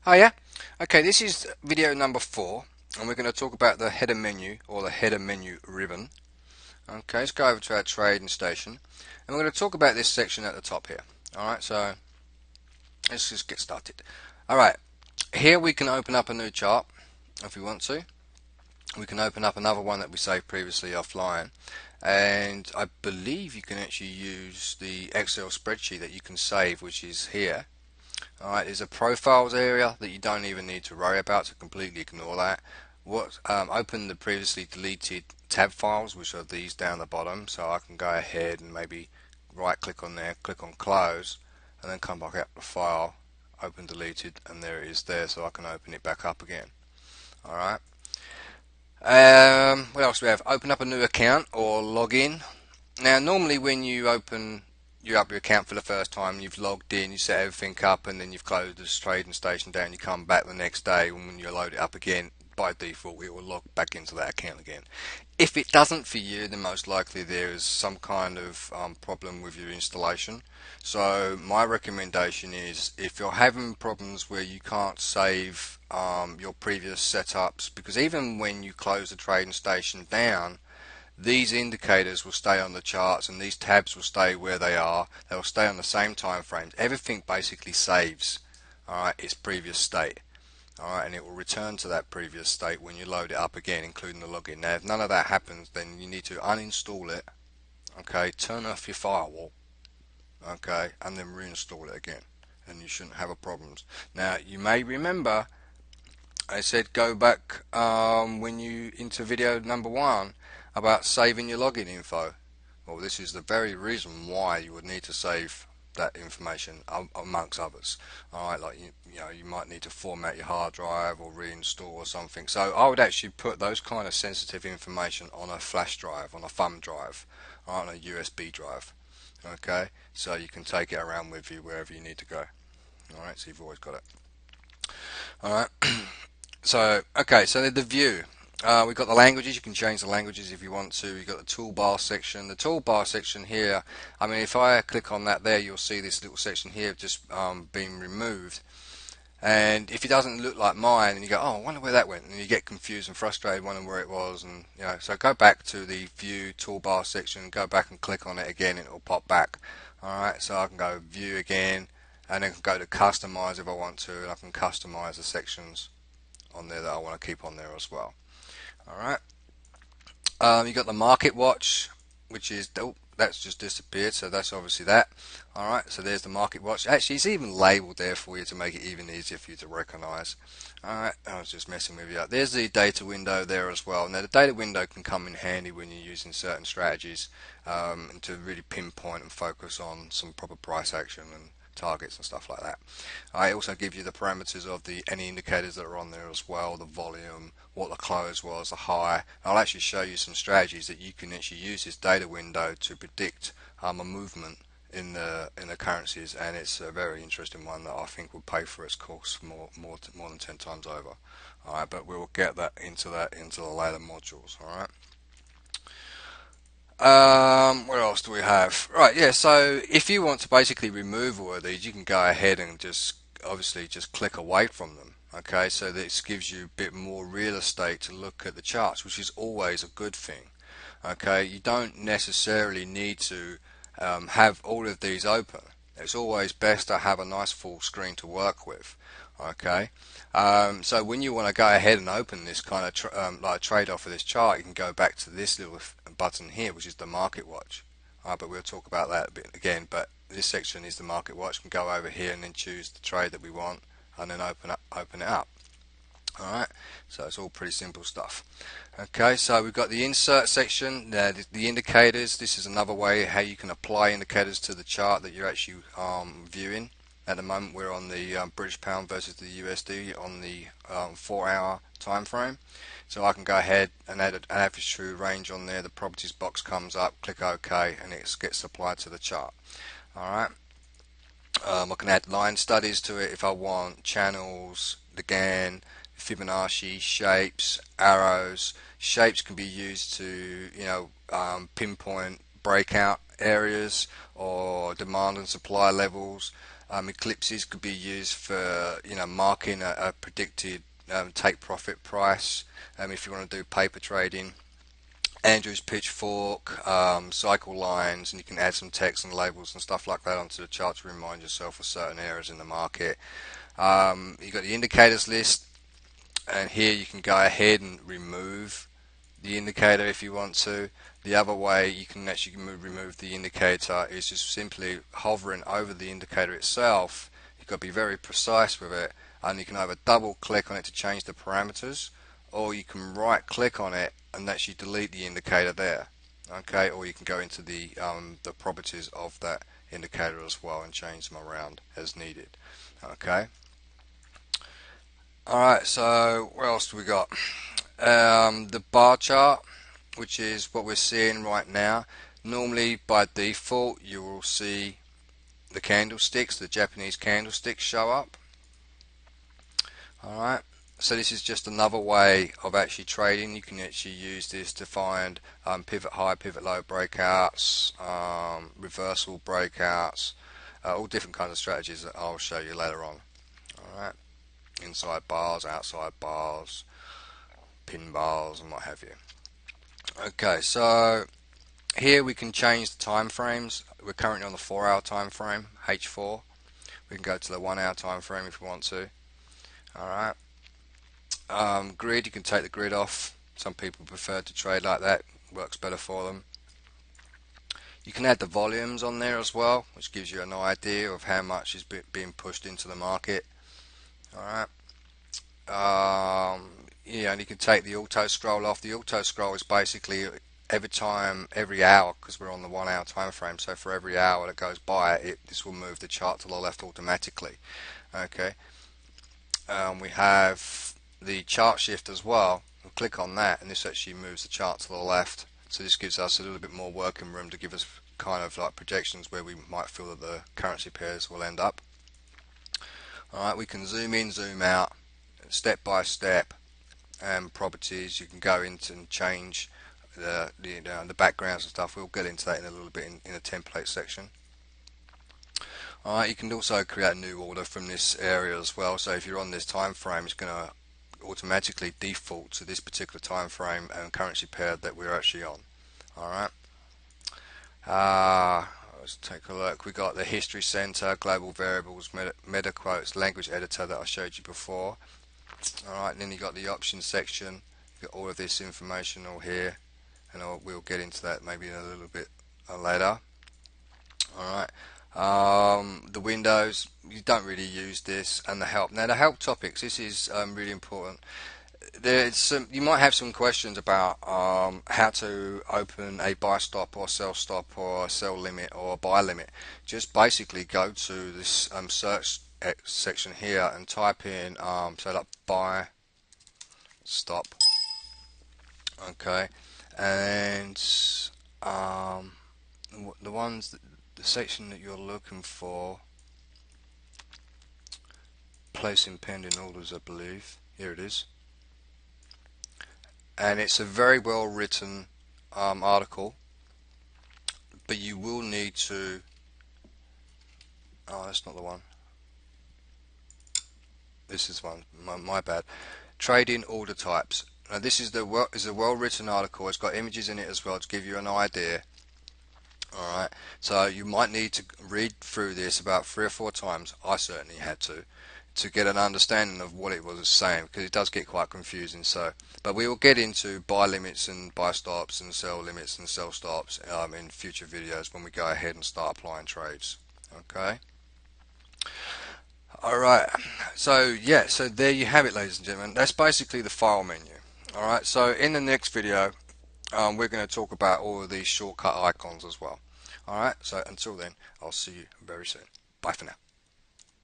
Hiya. Okay, this is video number 4, and we're going to talk about the header menu or the header menu ribbon. Okay, let's go over to our trading station, and we're going to talk about this section at the top here. Alright, so let's just get started. Alright, here we can open up a new chart if we want to. We can open up another one that we saved previously offline, and I believe you can actually use the Excel spreadsheet that you can save, which is here. Alright, there's a profiles area that you don't even need to worry about, so completely ignore that. Open the previously deleted tab files, which are these down the bottom, so I can go ahead and maybe right click on there, click on close, and then come back up the file, open deleted, and there it is there, so I can open it back up again. Alright. What else do we have? Open up a new account or log in. Now normally when you open your account for the first time, you've logged in, you set everything up, and then you've closed this trading station down, you come back the next day, and when you load it up again, by default it will log back into that account again. If it doesn't for you, then most likely there is some kind of problem with your installation. So my recommendation is, if you're having problems where you can't save your previous setups, because even when you close the trading station down, these indicators will stay on the charts and these tabs will stay where they are. They will stay on the same time frames. Everything basically saves, alright, its previous state. Alright, and it will return to that previous state when you load it up again, including the login. Now if none of that happens, then you need to uninstall it, okay, turn off your firewall, okay, and then reinstall it again, and you shouldn't have a problems. Now you may remember I said go back when you into video number 1 about saving your login info. Well, this is the very reason why you would need to save that information, amongst others. Alright, like you might need to format your hard drive or reinstall or something. So I would actually put those kind of sensitive information on a flash drive, on a thumb drive, or on a USB drive. Okay, so you can take it around with you wherever you need to go. Alright, so you've always got it. Alright. So, okay, so the view. We've got the languages. You can change the languages if you want to. You've got the toolbar section. The toolbar section here, I mean, if I click on that there, you'll see this little section here just being removed. And if it doesn't look like mine, and you go, oh, I wonder where that went, and you get confused and frustrated, wondering where it was, and so go back to the view toolbar section, go back and click on it again, and it will pop back. Alright, so I can go view again, and then go to customize if I want to, and I can customize the sections on there that I want to keep on there as well. Alright, you got the market watch, which is, oh, that's just disappeared, so that's obviously that. Alright, so there's the market watch. Actually, it's even labeled there for you to make it even easier for you to recognize. Alright, I was just messing with you. There's the data window there as well. Now the data window can come in handy when you're using certain strategies, and to really pinpoint and focus on some proper price action and targets and stuff like that. I also give you the parameters of any indicators that are on there as well, the volume, what the close was, the high. I'll actually show you some strategies that you can actually use this data window to predict a movement in the currencies, and it's a very interesting one that I think will pay for its course more than 10 times over. Alright, but we'll get that into the later modules. Alright. What else do we have? Right, yeah, so if you want to basically remove all of these, you can go ahead and just obviously just click away from them. Okay, so this gives you a bit more real estate to look at the charts, which is always a good thing. Okay, you don't necessarily need to have all of these open. It's always best to have a nice full screen to work with. Okay, so when you want to go ahead and open this kind of like trade off of this chart, you can go back to this little button here, which is the market watch. But we'll talk about that a bit again. But this section is the market watch. We can go over here and then choose the trade that we want, and then open it up. Alright, so it's all pretty simple stuff. Okay, so we've got the insert section, the indicators. This is another way how you can apply indicators to the chart that you're actually viewing. At the moment we're on the British pound versus the USD on the 4-hour time frame. So I can go ahead and add an average true range on there. The properties box comes up, click OK, and it gets applied to the chart. Alright. I can add line studies to it if I want, channels, the Gann, Fibonacci, shapes, arrows. Shapes can be used to pinpoint breakout areas or demand and supply levels. Eclipses could be used for marking a predicted take profit price if you want to do paper trading. Andrew's pitchfork, cycle lines, and you can add some text and labels and stuff like that onto the chart to remind yourself of certain areas in the market. You've got the indicators list, and here you can go ahead and remove the indicator if you want to. The other way you can actually remove the indicator is just simply hovering over the indicator itself. You've got to be very precise with it, and you can either double click on it to change the parameters, or you can right click on it and actually delete the indicator there. Okay, or you can go into the properties of that indicator as well and change them around as needed. Okay. Alright, so what else do we got? The bar chart, which is what we're seeing right now. Normally by default you will see the candlesticks, the Japanese candlesticks show up. Alright, so this is just another way of actually trading. You can actually use this to find pivot high, pivot low breakouts, reversal breakouts, all different kinds of strategies that I'll show you later on. Alright, inside bars, outside bars, pin bars, and what have you. Okay, so here we can change the time frames. We're currently on the 4-hour time frame, H4. We can go to the 1-hour time frame if we want to. Alright. Grid, you can take the grid off. Some people prefer to trade like that, works better for them. You can add the volumes on there as well, which gives you an idea of how much is being pushed into the market. Alright. Yeah, and you can take the auto scroll off. The auto scroll is basically every hour, because we're on the 1-hour time frame, so for every hour that goes by, this will move the chart to the left automatically. Okay. We have the chart shift as well. We'll click on that, and this actually moves the chart to the left. So this gives us a little bit more working room to give us kind of like projections where we might feel that the currency pairs will end up. Alright, we can zoom in, zoom out, step by step, and properties. You can go into and change the backgrounds and stuff. We'll get into that in a little bit in the template section. Alright, you can also create a new order from this area as well. So if you're on this time frame, it's going to automatically default to this particular time frame and currency pair that we're actually on. Alright. Let's take a look. We got the history center, global variables, meta quotes, language editor that I showed you before. Alright, and then you got the options section. You got all of this information all here, and we'll get into that maybe in a little bit later. Alright. The windows, you don't really use this, and the help. Now the help topics, this is really important. You might have some questions about how to open a buy stop or sell stop or a sell limit or a buy limit. Just basically go to this search section here and type in so like buy stop. Okay, and the section that you're looking for, placing pending orders, I believe. Here it is. And it's a very well written article, but you will need to, that's not the one, this is one, my bad. Trading order types. Now this is a well written article. It's got images in it as well to give you an idea. Alright, so you might need to read through this about 3 or 4 times. I certainly had to get an understanding of what it was saying, because it does get quite confusing. So, but we will get into buy limits and buy stops and sell limits and sell stops in future videos when we go ahead and start applying trades. Okay. Alright, so yeah, so there you have it, ladies and gentlemen. That's basically the file menu. Alright, so in the next video we're going to talk about all of these shortcut icons as well. Alright, so until then, I'll see you very soon. Bye for now.